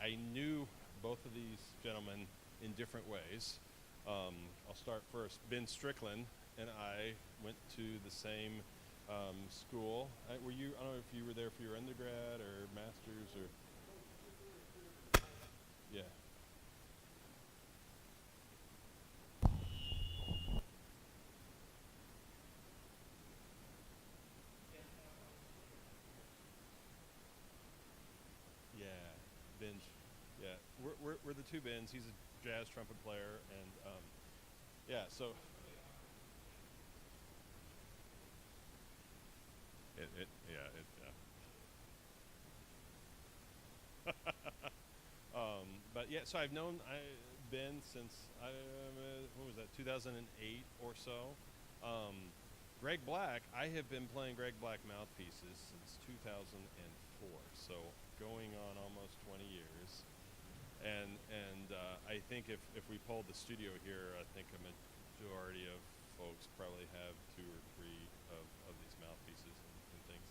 I knew both of these gentlemen in different ways. I'll start first. Ben Strickland and I went to the same school. Were you? I don't know if you were there for your undergrad or master's or yeah, yeah. Ben, yeah. We're the two Bens. He's a jazz trumpet player, and yeah. So yeah but yeah, so I've known Ben since what was that, 2008 or so. Um, Greg Black, I have been playing Greg Black mouthpieces since 2004, so going on almost 20 years. And I think if we polled the studio here, I think a majority of folks probably have two or three of these mouthpieces and things.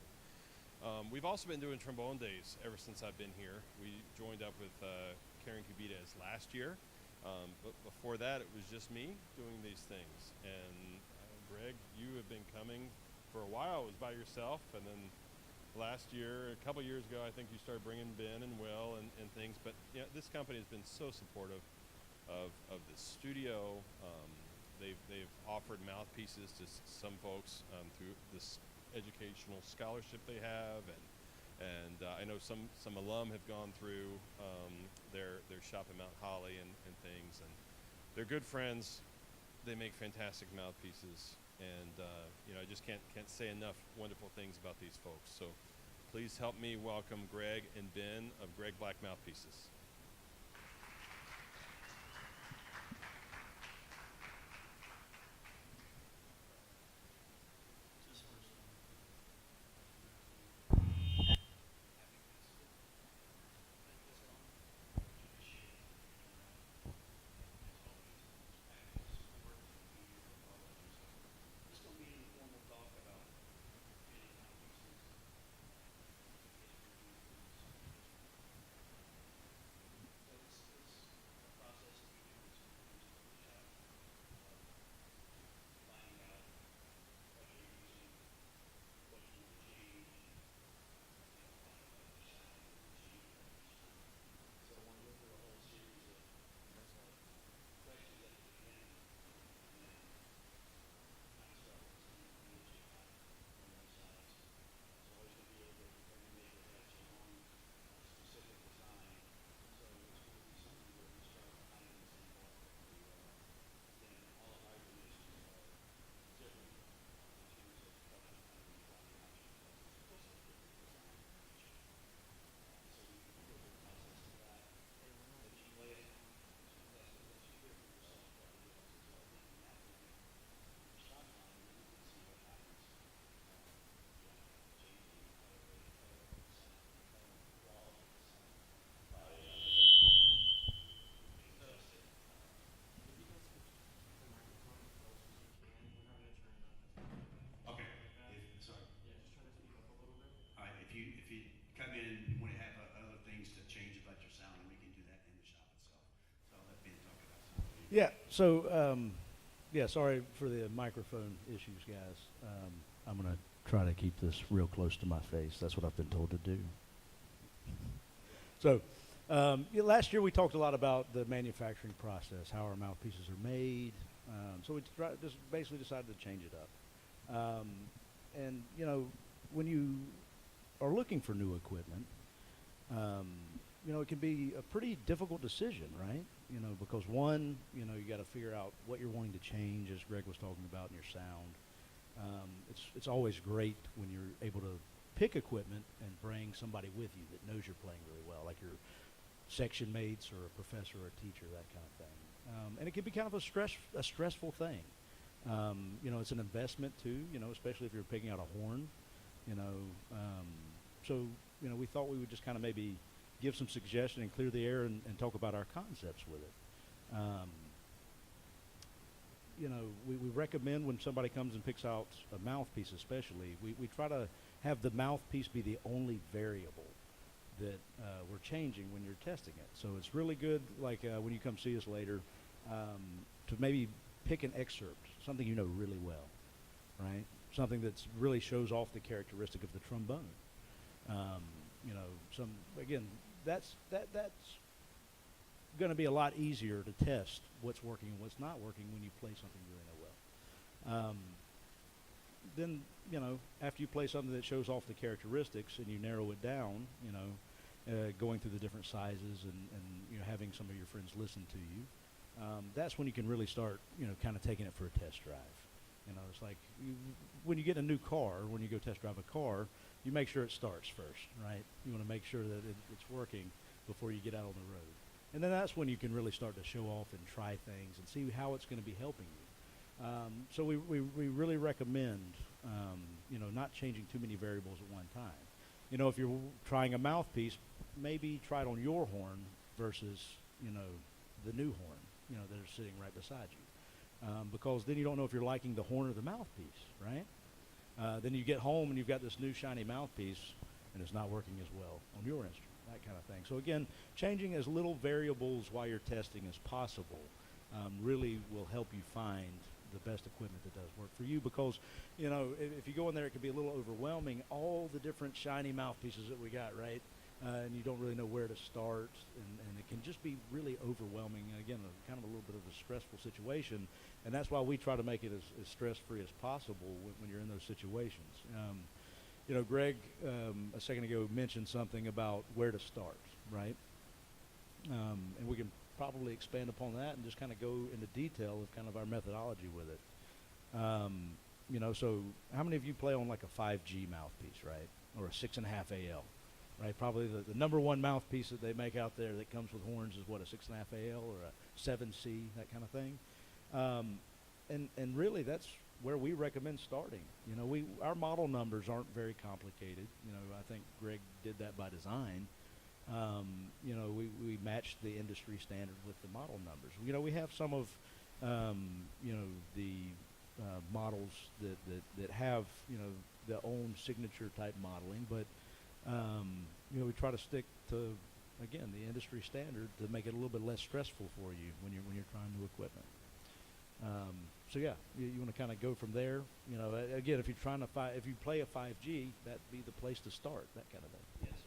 We've also been doing trombone days ever since I've been here. We joined up with Karen Kubitas last year, but before that it was just me doing these things. And Greg, you have been coming for a while. It was by yourself, and then last year, a couple years ago, I think you started bringing Ben and Will and things. But yeah, this company has been so supportive of the studio. They've offered mouthpieces to some folks through this educational scholarship they have, and I know some alum have gone through their shop in Mount Holly and things, and they're good friends. They make fantastic mouthpieces, and I just can't say enough wonderful things about these folks. So please help me welcome Greg and Ben of Greg Black Mouthpieces. Okay. Sorry. All right. If you come in and you want to have other things to change about your sound, then we can do that in the shop itself. So I'll let Ben talk about some of the. Yeah. So, yeah. Sorry for the microphone issues, guys. I'm gonna try to keep this real close to my face. That's what I've been told to do. So, yeah, last year we talked a lot about the manufacturing process, how our mouthpieces are made. So we just basically decided to change it up. And when you are looking for new equipment, um, it can be a pretty difficult decision, right? Because one, you got to figure out what you're wanting to change, as Greg was talking about, in your sound. It's always great when you're able to pick equipment and bring somebody with you that knows you're playing really well, like your section mates or a professor or a teacher, that kind of thing. And it can be kind of a stressful thing. It's an investment too. Especially if you're picking out a horn. You know, um, so we thought we would just kind of maybe give some suggestion and clear the air and talk about our concepts with it. We recommend when somebody comes and picks out a mouthpiece, especially, we try to have the mouthpiece be the only variable. that we're changing when you're testing it. So it's really good, like when you come see us later, to maybe pick an excerpt, something you know really well, right? Something that's really shows off the characteristic of the trombone. You know, that's going to be a lot easier to test what's working and what's not working when you play something you really know well. Then, you know, after you play something that shows off the characteristics and you narrow it down, you know, going through the different sizes and you know, having some of your friends listen to you, that's when you can really start, you know, kind of taking it for a test drive. You know, it's like when you get a new car, when you go test drive a car, you make sure it starts first, right? You want to make sure that it's working before you get out on the road. And then that's when you can really start to show off and try things and see how it's going to be helping you. So we really recommend, you know, not changing too many variables at one time. You know, if you're trying a mouthpiece, maybe try it on your horn versus, you know, the new horn, you know, that are sitting right beside you. Because then you don't know if you're liking the horn or the mouthpiece, right? Then you get home and you've got this new shiny mouthpiece and it's not working as well on your instrument, that kind of thing. So again, changing as little variables while you're testing as possible really will help you find the best equipment that does work for you, because, you know, if you go in there, it can be a little overwhelming, all the different shiny mouthpieces that we got, right? And you don't really know where to start, and it can just be really overwhelming, and again, kind of a little bit of a stressful situation, and that's why we try to make it as stress-free as possible when you're in those situations. You know, Greg, a second ago, mentioned something about where to start, right? And we can probably expand upon that and just kind of go into detail of kind of our methodology with it. You know, so how many of you play on like a 5G mouthpiece, right? Or a 6.5 AL, right? Probably the number one mouthpiece that they make out there that comes with horns is what, a 6.5 AL or a 7C, that kind of thing. And really that's where we recommend starting. You know, our model numbers aren't very complicated. You know, I think Greg did that by design. You know, we matched the industry standard with the model numbers. You know, we have some of, you know, the models that have, you know, their own signature type modeling, but, you know, we try to stick to, again, the industry standard to make it a little bit less stressful for you when you're trying new equipment. So yeah, you want to kind of go from there. You know, again, if you're trying to if you play a 5G, that'd be the place to start, that kind of thing. Yes.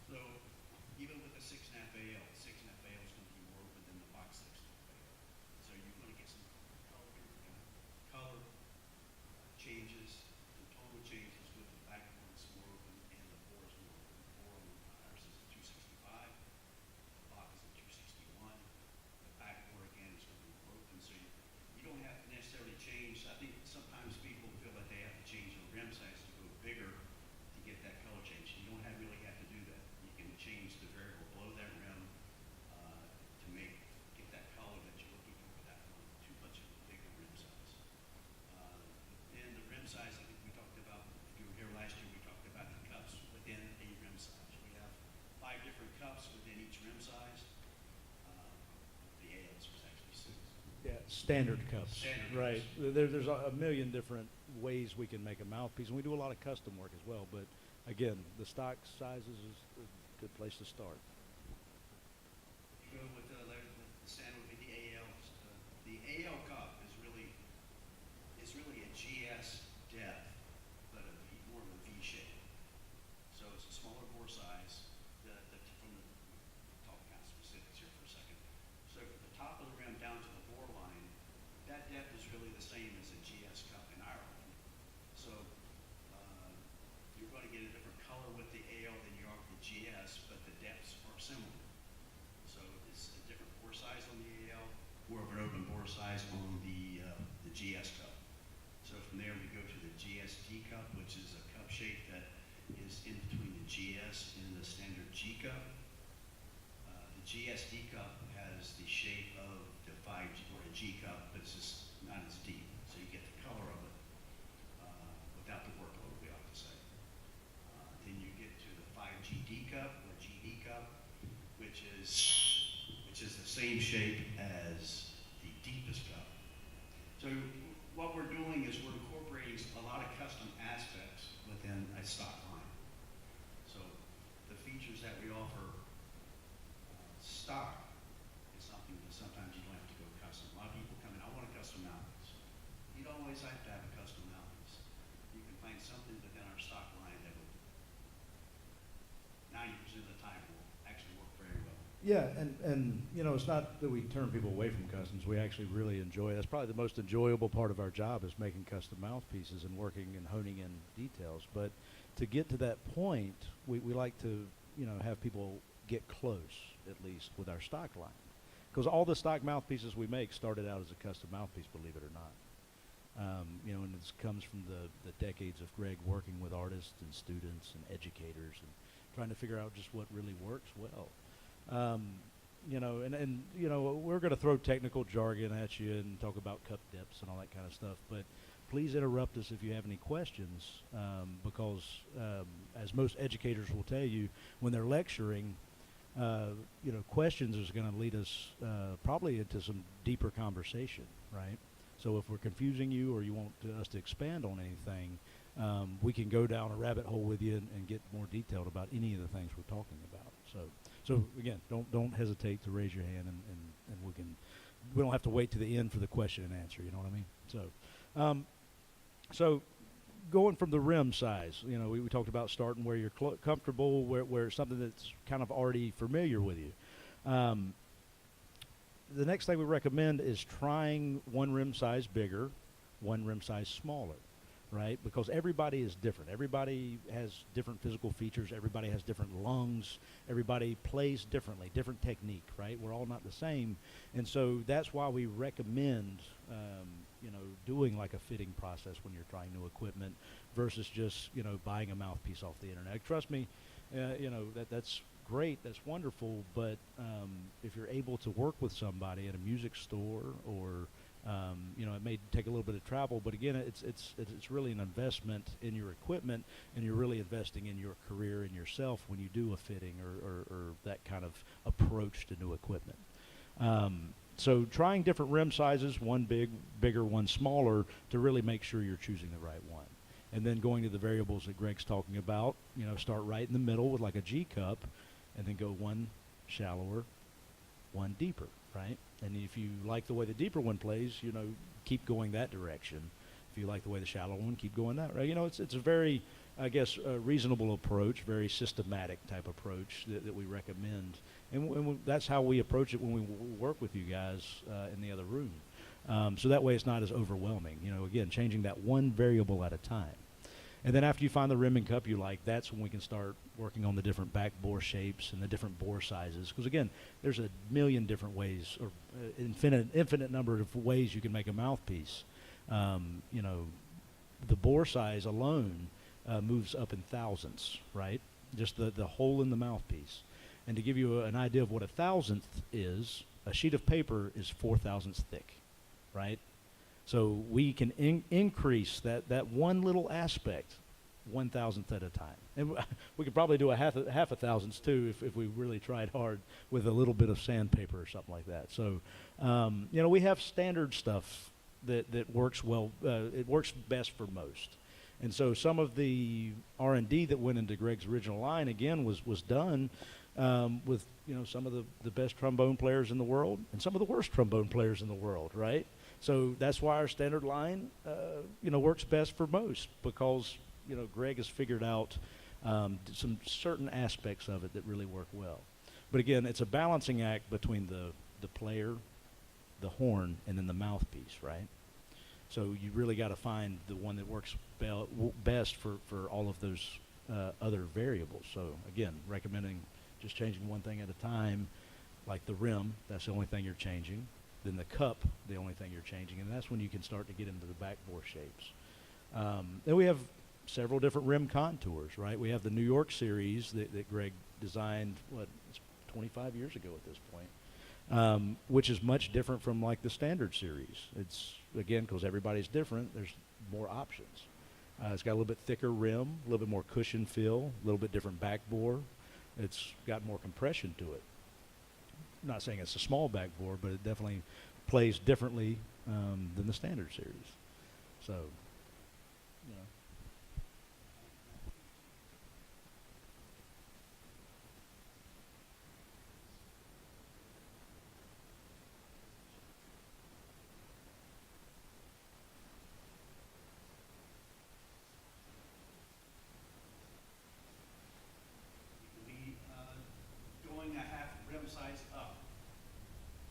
So even with the 6.5 AL, 6.5 AL is going to be more open than the box 6.5 AL. So you're going to get some color changes, the tonal changes with the backbone is more open and the bore is more open. The bore on ours is a 265, the box is a 261. The back bore again is going to be more open, so you don't have to necessarily change. I think sometimes people feel that they have to change the rim size to go bigger to get that color change. You don't really have to do that. You can change the variable below that rim to get that color that you're looking for without going too much of a bigger rim size. And the rim size, I think we talked about, if you were here last year, we talked about the cups within a rim size. We have 5 different cups within each rim size. The ALs was actually 6. Yeah, standard cups. Standard right. cups. There's a million different ways we can make a mouthpiece, and we do a lot of custom work as well. But again, the stock sizes is a good place to start. You go with the standard would be the AL. The AL cup is really a GS depth, but more of a V shape. So it's a smaller bore size. From the talk kind of specifics here for a second. So from the top of the rim down to the bore line, that depth is really the same as a GS cup in Ireland. So you're going to get a different color with the AL than you are with the GS, but the depths are similar. So it's a different bore size on the AL, more of an open bore size on the GS cup. So from there we go to the GSD cup, which is a cup shape that is in between the GS and the standard G cup. The GSD cup has the shape of the 5G or a G cup, but it's just not as deep. So you get the color of it without the workload, we ought to say. Then you get to the 5GD cup or GD cup, which is the same shape as the deepest cup. So what we're doing is we're incorporating a lot of custom aspects within a stock line. So the features that we offer stock is something that sometimes you don't have to go custom. A lot of people come in, I want a custom mouthpiece. You don't always have to have a custom mouthpiece. You can find something within our stock line that will 90% of the time will actually work very well. Yeah, and you know, it's not that we turn people away from customs. We actually really enjoy it. That's probably the most enjoyable part of our job is making custom mouthpieces and working and honing in details. But to get to that point, we like to, you know, have people get close, at least, with our stock line. Because all the stock mouthpieces we make started out as a custom mouthpiece, believe it or not. You know, and this comes from the decades of Greg working with artists and students and educators and trying to figure out just what really works well. You know, and you know, we're going to throw technical jargon at you and talk about cup depths and all that kind of stuff, but please interrupt us if you have any questions, because as most educators will tell you, when they're lecturing, you know, questions is going to lead us probably into some deeper conversation, right? So if we're confusing you or you want us to expand on anything, we can go down a rabbit hole with you and get more detailed about any of the things we're talking about. So again, don't hesitate to raise your hand, and we don't have to wait to the end for the question and answer. You know what I mean? So going from the rim size, you know, we talked about starting where you're comfortable, where something that's kind of already familiar with you. The next thing we recommend is trying one rim size bigger, one rim size smaller, right? Because everybody is different. Everybody has different physical features. Everybody has different lungs. Everybody plays differently, different technique, right? We're all not the same. And so that's why we recommend, you know, doing like a fitting process when you're trying new equipment versus just, you know, buying a mouthpiece off the internet. Trust me, you know, that's great, that's wonderful, but if you're able to work with somebody at a music store or you know, it may take a little bit of travel, but again, it's really an investment in your equipment, and you're really investing in your career and yourself when you do a fitting or that kind of approach to new equipment. So trying different rim sizes, one bigger, one smaller, to really make sure you're choosing the right one. And then going to the variables that Greg's talking about, you know, start right in the middle with like a G cup, and then go one shallower, one deeper, right? And if you like the way the deeper one plays, you know, keep going that direction. If you like the way the shallow one, keep going that way. You know, it's a very, I guess, reasonable approach, very systematic type approach that we recommend. And that's how we approach it when we work with you guys in the other room. So that way it's not as overwhelming. You know, again, changing that one variable at a time. And then after you find the rim and cup you like, that's when we can start working on the different back bore shapes and the different bore sizes. Because again, there's a million different ways, or infinite number of ways you can make a mouthpiece. You know, the bore size alone moves up in thousandths, right? Just the hole in the mouthpiece. And to give you an idea of what a thousandth is, a sheet of paper is 4 thousandths thick, right? So we can increase that one little aspect 1,000th at a time. And we could probably do a half a thousandths too if we really tried hard with a little bit of sandpaper or something like that. So, you know, we have standard stuff that works well. It works best for most. And so some of the R&D that went into Greg's original line, again, was done with, you know, some of the best trombone players in the world and some of the worst trombone players in the world, right? So that's why our standard line, you know, works best for most, because, you know, Greg has figured out some certain aspects of it that really work well. But again, it's a balancing act between the player, the horn, and then the mouthpiece, right? So you really got to find the one that works best for all of those other variables. So again, recommending just changing one thing at a time, like the rim, that's the only thing you're changing. Then the cup, the only thing you're changing, and that's when you can start to get into the backbore shapes. Then we have several different rim contours, right? We have the New York series that Greg designed, it's 25 years ago at this point, which is much different from like the standard series. It's, again, because everybody's different, there's more options. It's got a little bit thicker rim, a little bit more cushion feel, a little bit different backbore. It's got more compression to it. I'm not saying it's a small backbore, but it definitely plays differently than the standard series. So, you know. You can be going a half rim size up.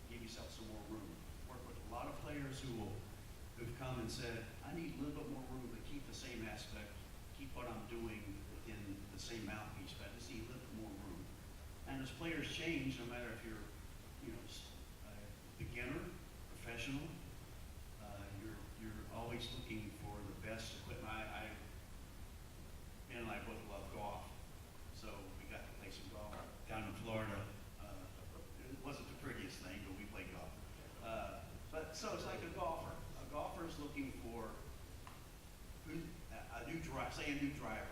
Give yourself some more room. Work with a lot of players who've come and said, I need a little bit more room to keep the same aspect, keep what I'm doing within the same mouthpiece, but I just need a little bit more room. And as players change, no matter if you're, beginner, professional, you're always looking for the best equipment. Ben and I both love golf, so we got to play some golf down in Florida. It wasn't the prettiest thing, but we played golf. So it's like a golfer. A golfer is looking for a new driver. Say a new driver.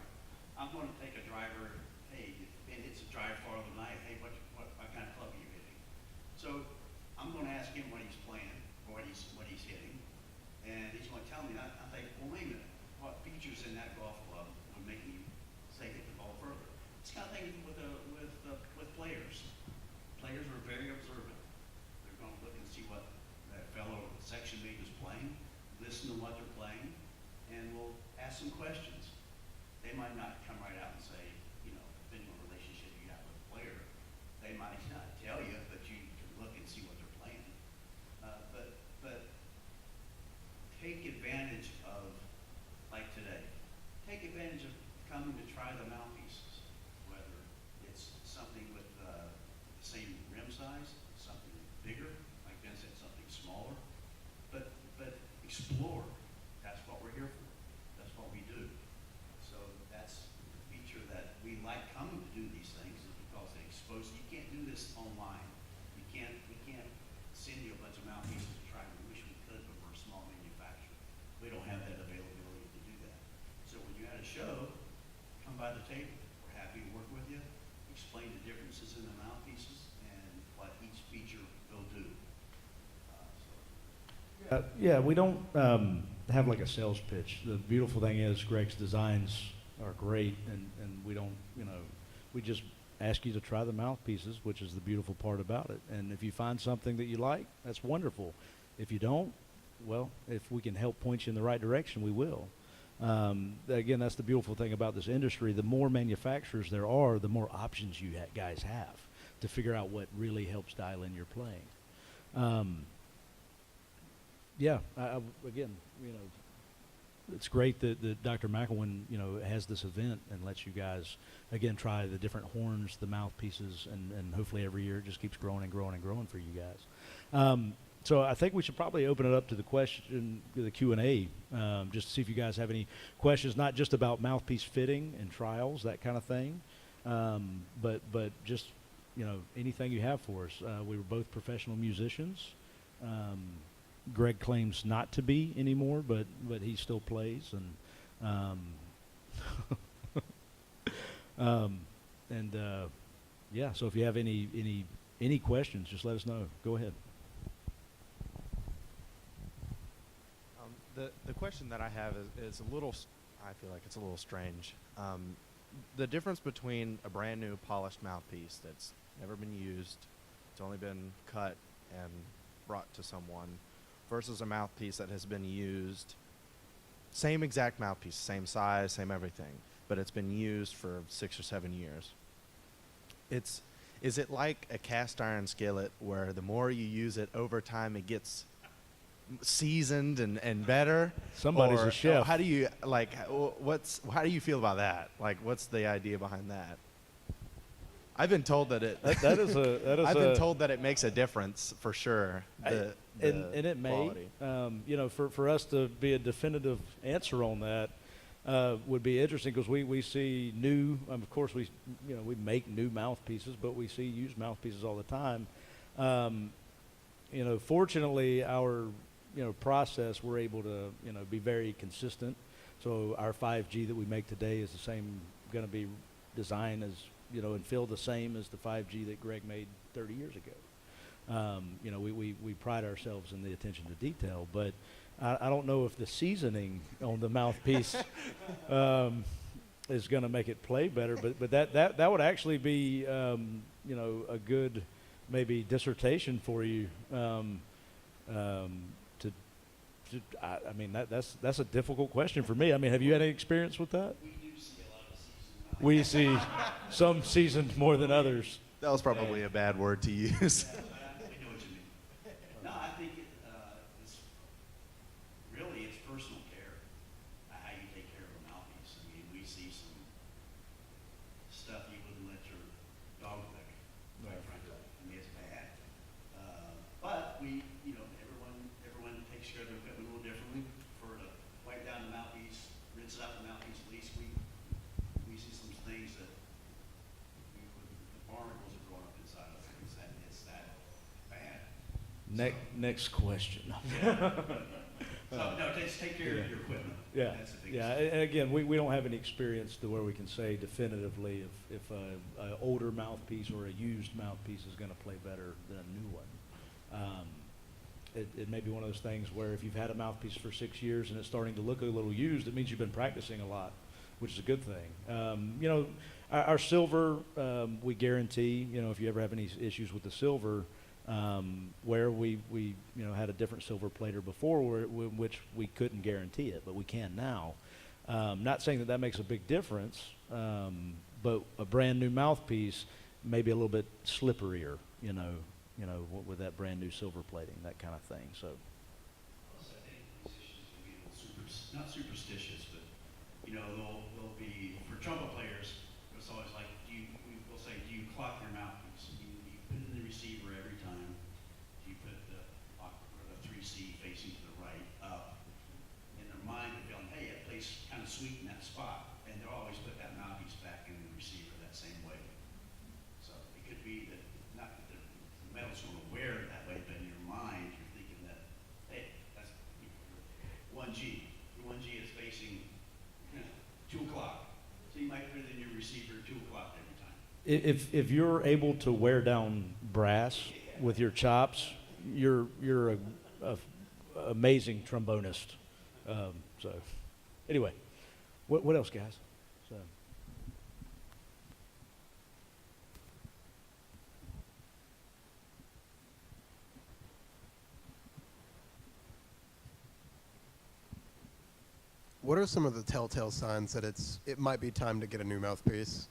I'm going to take a driver. Hey, Ben hits a drive farther than I. Hey, what kind of club are you hitting? So I'm going to ask him what he's playing, or what he's hitting, and he's going to tell me. I think, well, wait a minute. What features in that golf club would make me say hit the ball further? It's kind of thing with players. Players are very observant. They're going to look and see what that fellow section mate is playing, listen to what they're playing, and we'll ask some questions. They might not come right out and say, depending on the relationship you have with the player, they might not tell you, but you can look and see what they're playing. But take advantage of, like today, take advantage of coming to try the mouthpieces, whether it's something with the same rim size, something bigger, like Ben said, something smaller, but explore. That's what we're here for. That's what we do. So that's the feature that we like coming to do these things, is because they expose. You can't do this online. We can't send you a bunch of mouthpieces to try. We wish we could, but we're a small manufacturer. We don't have that availability to do that. So when you're at a show, come by the table. We're happy to work with you. Explain the differences in the mouthpieces and what each feature will do. Yeah, we don't have like a sales pitch. The beautiful thing is Greg's designs are great, and we don't, we just ask you to try the mouthpieces, which is the beautiful part about it. And if you find something that you like, that's wonderful. If you don't, well, if we can help point you in the right direction, we will. Again, that's the beautiful thing about this industry. The more manufacturers there are, the more options you guys have to figure out what really helps dial in your playing. Yeah, again, it's great that Dr. McElwain, has this event and lets you guys, again, try the different horns, the mouthpieces, and hopefully every year it just keeps growing and growing and growing for you guys. So I think we should probably open it up to the Q&A, just to see if you guys have any questions, not just about mouthpiece fitting and trials, that kind of thing, but just, anything you have for us. We were both professional musicians. Greg claims not to be anymore, but he still plays, and yeah. So if you have any questions, just let us know. Go ahead. The question that I have is a little. I feel like it's a little strange. The difference between a brand new polished mouthpiece that's never been used, it's only been cut and brought to someone, versus a mouthpiece that has been used, same exact mouthpiece, same size, same everything, but it's been used for 6 or 7 years. Is it like a cast iron skillet where the more you use it over time, it gets seasoned and better? Somebody's a Or chef. how do you how do you feel about that? Like, what's the idea behind that? I've been told that it. That is I've been told that it makes a difference for sure. And it may, quality. you know, for us to be a definitive answer on that would be interesting because we see new. Of course, we make new mouthpieces, but we see used mouthpieces all the time. You know, fortunately, our process, we're able to be very consistent. So our 5G that we make today is the same, going to be designed as and feel the same as the 5G that Greg made 30 years ago. You know, we pride ourselves in the attention to detail, but I don't know if the seasoning on the mouthpiece is going to make it play better. But that would actually be a good maybe dissertation for you. I mean that's a difficult question for me. I mean, have you had any experience with that? We do see a lot of seasoned. We see some seasoned more than others. That was probably a bad word to use. But I know what you mean. No, I think it's really it's personal care, how you take care of a mouthpiece. I mean, we see some stuff you wouldn't let your dog lick, quite frankly. I mean, it's bad. But everyone takes care of their equipment a little differently. For to wipe down the mouthpiece, rinse out the mouthpiece, at least we see some things that the barnacles are growing up inside of it. It's that bad. Next question. So no, just take care of your equipment. Yeah, That's the biggest yeah. thing. And again, we don't have any experience to where we can say definitively if a older mouthpiece or a used mouthpiece is going to play better than a new one. It may be one of those things where if you've had a mouthpiece for 6 years and it's starting to look a little used, it means you've been practicing a lot, which is a good thing. Our silver, we guarantee, if you ever have any issues with the silver, where we had a different silver plater before which we couldn't guarantee it, but we can now. Not saying that makes a big difference, but a brand new mouthpiece may be a little bit slipperier, with that brand new silver plating, that kind of thing. So. Plus, I think musicians can be a little not superstitious, but they'll be for trumpet players. It's always like, we'll say, do you clock your mouthpiece? Do you put it in the receiver every time? Do you put the 3C facing to the right up? In their mind, they're feeling, hey, that plays kind of sweet in that spot, and they'll always put that mouthpiece back in the receiver that same way. So it could be that not that the metal's going to wear it that way, but in your mind, you're thinking that, hey, that's 1G. Your 1G is facing 2 o'clock. So you might put it in your receiver 2 o'clock every time. If you're able to wear down brass with your chops, you're a amazing trombonist. So anyway, what else, guys? So. What are some of the telltale signs that it might be time to get a new mouthpiece?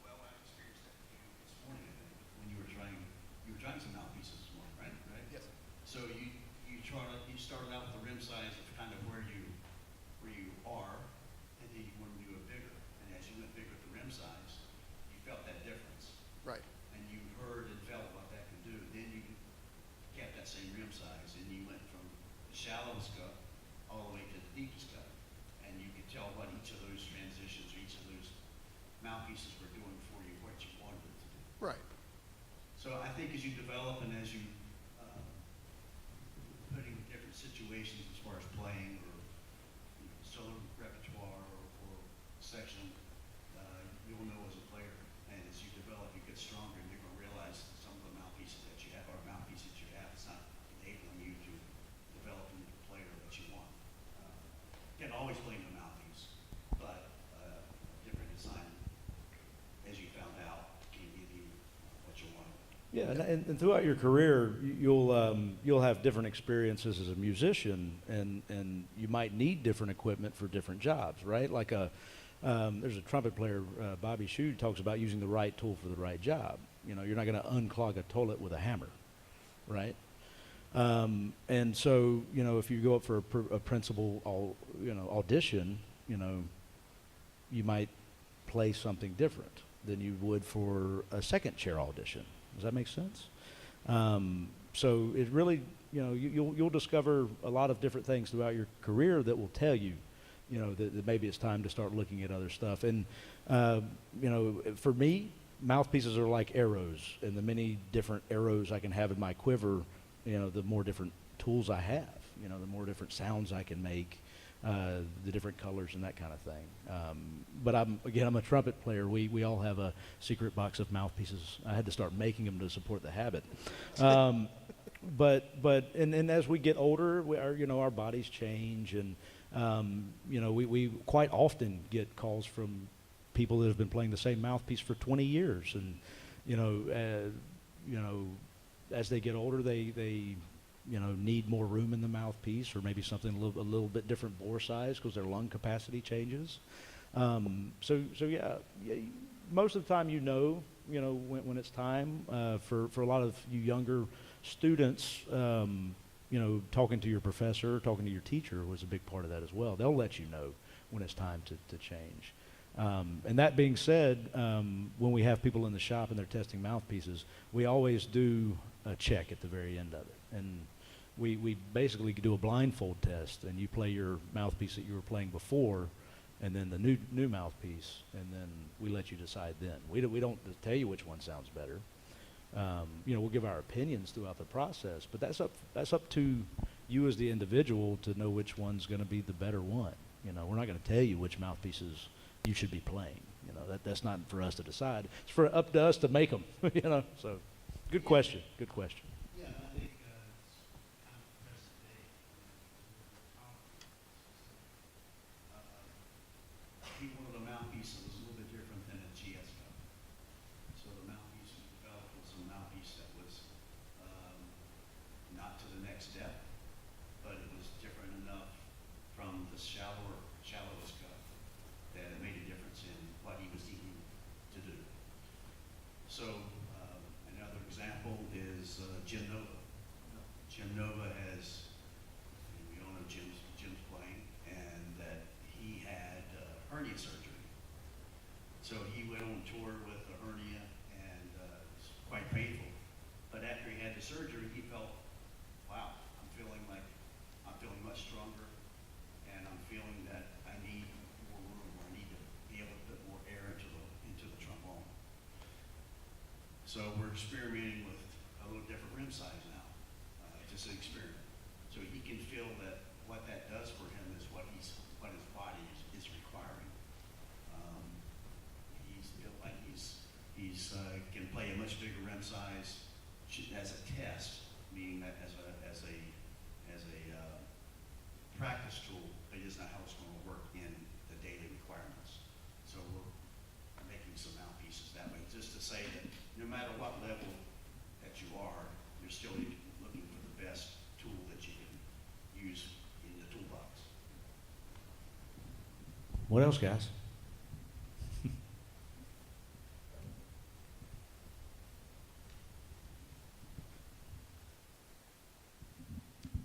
Well, I experienced that with you this morning, I think, when you were trying some mouthpieces this morning, right? Yes. So you started out with the rim size of kind of where you are, and then you wanted to do it bigger. And as you went bigger with the rim size, you felt that difference. Right. And you heard and felt what that could do. Then you kept that same rim size, and you went from the shallowest cut all the way to the deepest cut. And you could tell what each of those transitions, or each of those mouthpieces were doing for you, what you wanted it to do. Right. So I think as you develop and as you putting different situations as far as playing or solo repertoire or section, you'll know as a player. And as you develop, you get stronger, and you're going to realize some of the mouthpieces that you have, or mouthpieces you have, it's not enabling you to develop into the player that you want. You can always play the mouthpiece, but different design, as you found out, can give you what you want. Yeah, and throughout your career, you'll have different experiences as a musician, and you might need different equipment for different jobs, right? Like there's a trumpet player, Bobby Shue, talks about using the right tool for the right job. You're not going to unclog a toilet with a hammer, right? And so, you know, if you go up for a principal, audition, you know, you might play something different than you would for a second chair audition. Does that make sense? So it really, you know, you'll discover a lot of different things throughout your career that will tell you, you know, that maybe it's time to start looking at other stuff. And, you know, for me, mouthpieces are like arrows, and the many different arrows I can have in my quiver, you know, the more different tools I have, you know, the more different sounds I can make, the different colors and that kind of thing. But I'm a trumpet player. We all have a secret box of mouthpieces. I had to start making them to support the habit. But as we get older, our bodies change, and you know, we quite often get calls from people that have been playing the same mouthpiece for 20 years, and you know, as they get older, they need more room in the mouthpiece, or maybe something a little bit different bore size because their lung capacity changes. So yeah, most of the time, when it's time. For a lot of you younger students, talking to your professor, talking to your teacher was a big part of that as well. They'll let you know when it's time to change. And that being said, when we have people in the shop and they're testing mouthpieces, we always do a check at the very end of it. And we basically do a blindfold test, and you play your mouthpiece that you were playing before, and then the new mouthpiece, and then we let you decide then. We don't tell you which one sounds better. We'll give our opinions throughout the process, but that's up to you as the individual to know which one's going to be the better one. We're not going to tell you which mouthpieces you should be playing. That's not for us to decide. It's up to us to make them. So good question. Good question. Yeah, I think it's kind of present day. He wanted a mouthpiece that was a little bit different than a GS cup. So the mouthpiece we developed was a mouthpiece that was not to the next depth, but it was different enough from the shallowest cup that it made a difference in what he was needing to do. So another example is Jim Nova. Jim Nova has, we all know Jim's playing, and that he had hernia surgery. So he went on tour with a hernia, and it's quite painful. But after he had the surgery, he felt, wow, I'm feeling much stronger, and I'm feeling that I need more room, or I need to be able to put more air into the trombone. So we're experimenting with a little different rim size now, just an experiment. So he can feel that what that does for him is what his body is requiring. He's feel like he's can play a much bigger rim size as a test, meaning that as a practice tool, but it is not how it's going to work in the daily requirements. So we're making some mouthpieces that way, just to say that no matter what level that you are, you're still looking for the best tool that you can use in the toolbox. What else, guys?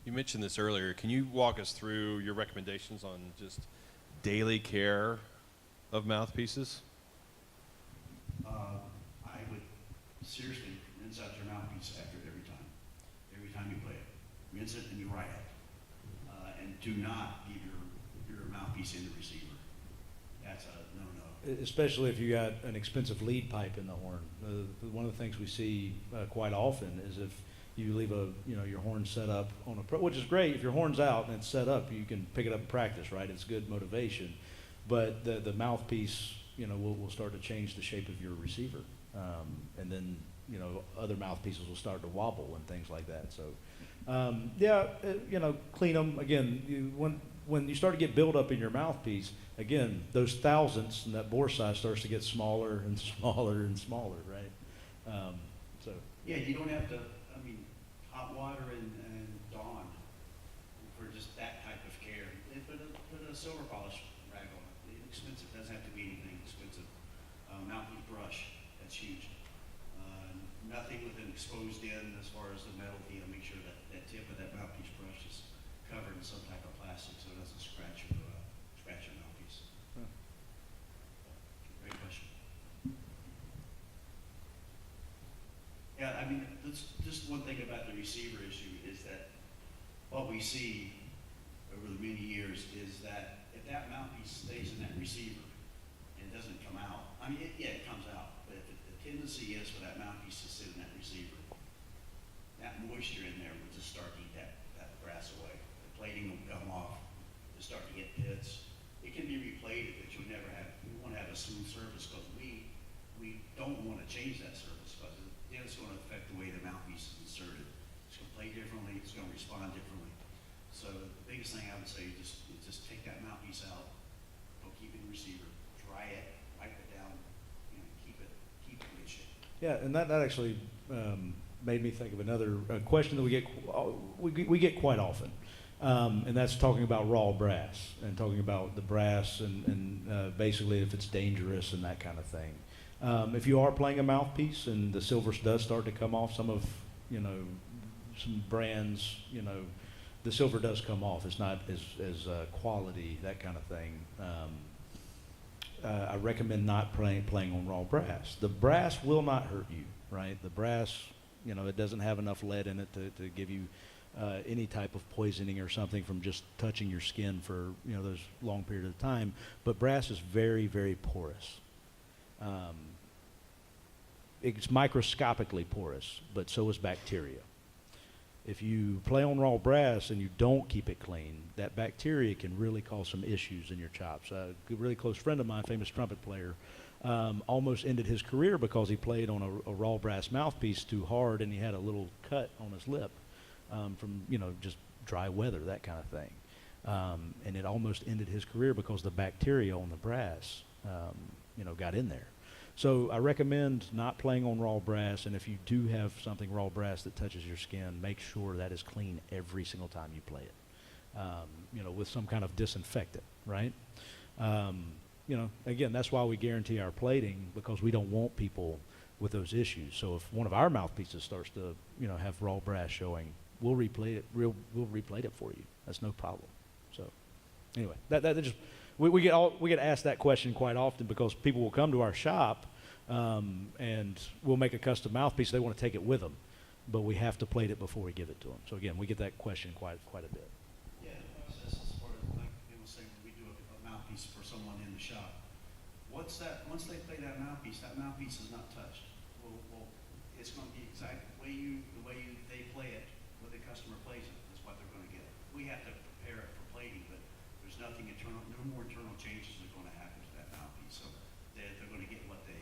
You mentioned this earlier. Can you walk us through your recommendations on just daily care of mouthpieces? I would seriously rinse out your mouthpiece after every time. Every time you play it. Rinse it and you write it. And do not give your mouthpiece in the receiver. That's a no-no. Especially if you got an expensive lead pipe in the horn. One of the things we see quite often is if you leave your horn set up on which is great. If your horn's out and it's set up, you can pick it up and practice, right? It's good motivation. But the mouthpiece, will start to change the shape of your receiver. And then, other mouthpieces will start to wobble and things like that. So, clean them. Again, when you start to get buildup in your mouthpiece, again, those thousandths and that bore size starts to get smaller and smaller and smaller, right? Yeah, you don't have to, hot water and Dawn for just that type of care. They put a silver polish rag on it. It's expensive. It doesn't have to be anything expensive. Mouthpiece brush, that's huge. Nothing with an exposed end as far as the metal. Make sure that tip mean, just one thing about the receiver issue is that what we see over the many years is that if that mouthpiece stays in that receiver and doesn't come out, I mean, it comes out, but if the tendency is for that mouthpiece to sit in that receiver, that moisture in there will just start to eat that brass away. The plating will come off, you'll start to get pits. It can be replated, but you'll never have, we want to have a smooth surface because we don't want to change that surface because then it's going to affect the way the mouthpiece is inserted. It's going to play differently, it's going to respond differently. So the biggest thing I would say is just take that mouthpiece out, don't keep it in the receiver, dry it, wipe it down, keep it in good shape. Yeah, and that actually made me think of another question that we get quite often, and that's talking about raw brass and talking about the brass and basically if it's dangerous and that kind of thing. If you are playing a mouthpiece and the silver does start to come off, some brands, the silver does come off. It's not as quality, that kind of thing. I recommend not playing on raw brass. The brass will not hurt you, right? The brass, it doesn't have enough lead in it to give you any type of poisoning or something from just touching your skin for those long periods of time. But brass is very, very porous. It's microscopically porous, but so is bacteria. If you play on raw brass and you don't keep it clean, that bacteria can really cause some issues in your chops. A really close friend of mine, famous trumpet player, almost ended his career because he played on a raw brass mouthpiece too hard and he had a little cut on his lip from just dry weather, that kind of thing. And it almost ended his career because the bacteria on the brass got in there. So I recommend not playing on raw brass, and if you do have something raw brass that touches your skin, make sure that is clean every single time you play it, with some kind of disinfectant, right? Again, that's why we guarantee our plating, because we don't want people with those issues. So if one of our mouthpieces starts to, have raw brass showing, we'll replate it. We'll replate it for you. That's no problem. So anyway, that just. We get asked that question quite often because people will come to our shop and we'll make a custom mouthpiece. They want to take it with them, but we have to plate it before we give it to them. So again, we get that question quite a bit. Yeah, the process is sort of like people say when we do a mouthpiece for someone in the shop. Once they play that mouthpiece is not touched. Well, it's going to be exactly the way they play it, the way the customer plays it is what they're going to get. We have to prepare it for plating, but there's nothing internal, no more internal changes are going to happen to that mouthpiece. So they're going to get what they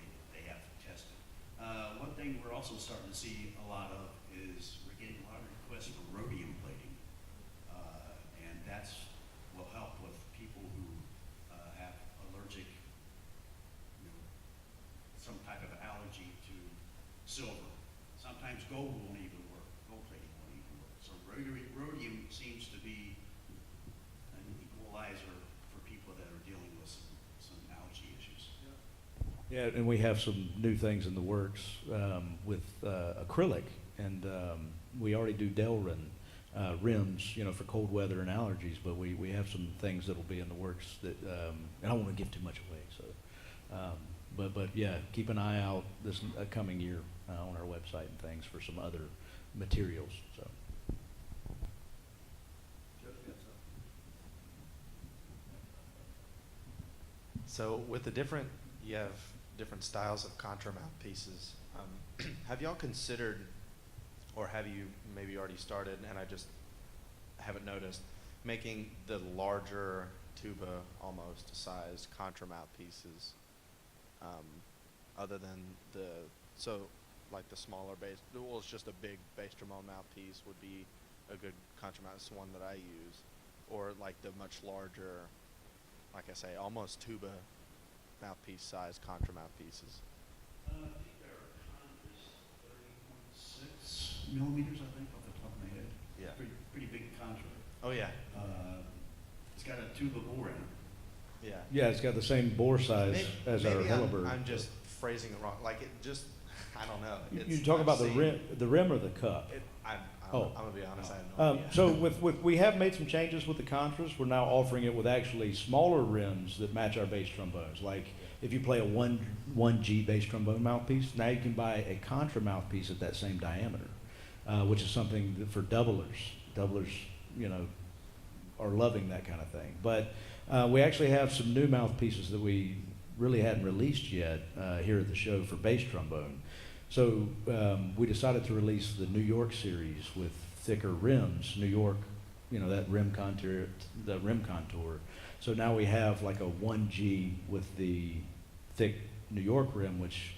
have tested. One thing we're also starting to see a lot of is we're getting a lot of requests for rhodium plating, and that's will help with people who have allergic, some type of allergy to silver. Sometimes gold won't even work. Gold plating won't even work. So rhodium seems to be an equalizer for people that are dealing with some allergy issues. Yeah, and we have some new things in the works with acrylic, and we already do Delrin rims, for cold weather and allergies. But we have some things that'll be in the works that, and I don't want to give too much away. So, but yeah, keep an eye out this coming year on our website and things for some other materials. So. So with you have different styles of contra mouthpieces. Have y'all considered, or have you maybe already started, and I just haven't noticed, making the larger tuba almost sized contra mouthpieces, other than like the smaller bass, well, it's just a big bass trombone mouthpiece would be a good contra mouth. It's the one that I use, or like the much larger, like I say, almost tuba mouthpiece size contra mouthpieces. I think there are contras 30.6 millimeters, I think, off the top of my head. Yeah. Pretty big contra. Oh yeah. It's got a tuba bore in it. Yeah. Yeah, it's got the same bore size as our Hillebird. I'm just phrasing it wrong. Like it just, I don't know. You talk about the rim or the cup? I'm Oh. gonna be honest. I have no idea. So we have made some changes with the contras. We're now offering it with actually smaller rims that match our bass trombones. Like if you play a 1G bass trombone mouthpiece, now you can buy a contra mouthpiece at that same diameter, which is something that for doublers. Doublers, you know, are loving that kind of thing. But we actually have some new mouthpieces that we really hadn't released yet here at the show for bass trombone. So we decided to release the New York series with thicker rims. New York, you know, that rim contour, the rim contour. So now we have like a 1G with the thick New York rim, which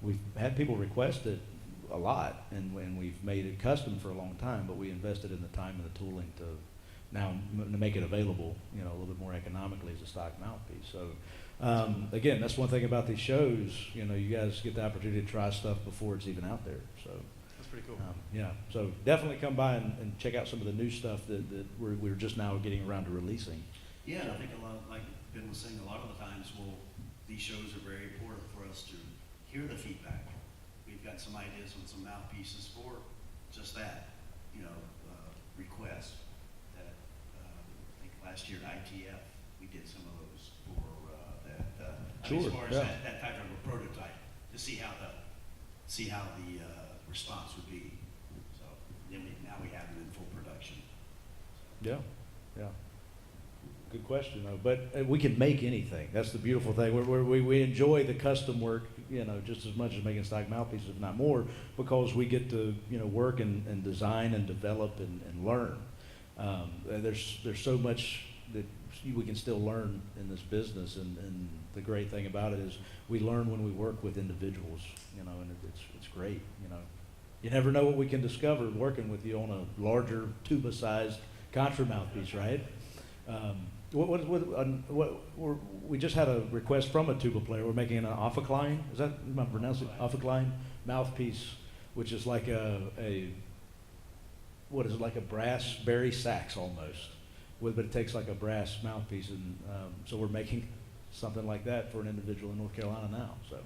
we've had people request it a lot, and we've made it custom for a long time, but we invested in the time and the tooling to now to make it available, you know, a little bit more economically as a stock mouthpiece. So again, that's one thing about these shows, you know, you guys get the opportunity to try stuff before it's even out there. So That's pretty cool. yeah, so definitely come by and check out some of the new stuff that we're just now getting around to releasing. Yeah, and I think a lot, like Ben was saying, a lot of the times, these shows are very important for us to hear the feedback. We've got some ideas on some mouthpieces for just that, you know, request that, I think last year at ITF, we did some of those for, I mean, Sure, as far as yeah. that type of a prototype, to see how the response would be. So then now we have them in full production. Yeah, yeah. Good question, though. But we can make anything. That's the beautiful thing. We enjoy the custom work, you know, just as much as making stock mouthpieces, if not more, because we get to, you know, work and design and develop and learn. And there's so much that we can still learn in this business, and the great thing about it is we learn when we work with individuals, you know, and it's great, you know. You never know what we can discover working with you on a larger tuba-sized contra mouthpiece, right? We just had a request from a tuba player. We're making an ophicline. Is that, am I pronouncing it? Ophicline mouthpiece, which is like what is it, like a brass bari sax almost, but it takes like a brass mouthpiece, and so we're making something like that for an individual in North Carolina now. So,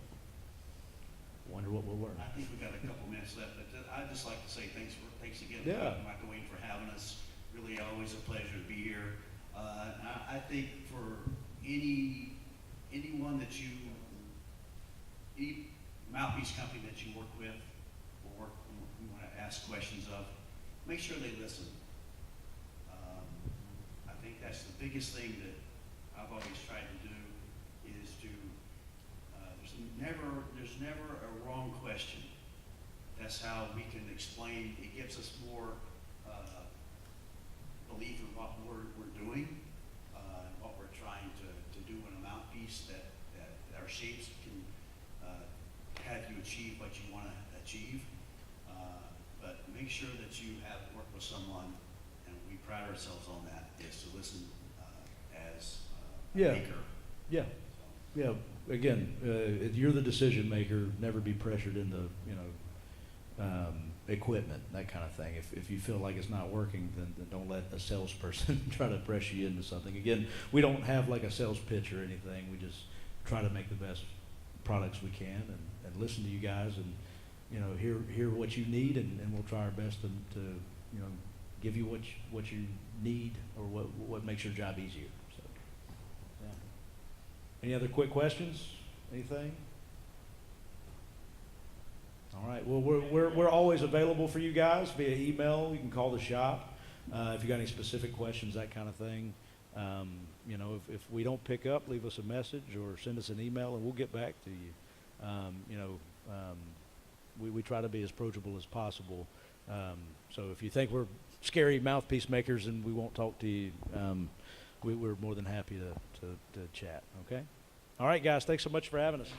wonder what we'll learn. I think we've got a couple minutes left, but I'd just like to say thanks again, Yeah. Michael Wayne, for having us. Really always a pleasure to be here. I think for anyone that any mouthpiece company that you work with or you want to ask questions of, make sure they listen. I think that's the biggest thing that I've always tried to do is to, there's never a wrong question. That's how we can explain, it gives us more belief in what we're doing, what we're trying to do in a mouthpiece, that our shapes can have you achieve what you want to achieve. But make sure that you have worked with someone, and we pride ourselves on that, is to listen as a Yeah. maker. Yeah, yeah. Again, you're the decision maker. Never be pressured into, you know, equipment, that kind of thing. If you feel like it's not working, then don't let a salesperson try to pressure you into something. Again, we don't have like a sales pitch or anything. We just try to make the best products we can, and listen to you guys, and, you know, hear what you need, and we'll try our best to you know, give you what you need, or what makes your job easier. So, yeah. Any other quick questions? Anything? All right. Well, we're always available for you guys via email. You can call the shop if you got any specific questions, that kind of thing. You know, if we don't pick up, leave us a message or send us an email, and we'll get back to you. You know, we try to be as approachable as possible. So if you think we're scary mouthpiece makers and we won't talk to you, we're more than happy to chat. Okay. All right, guys. Thanks so much for having us.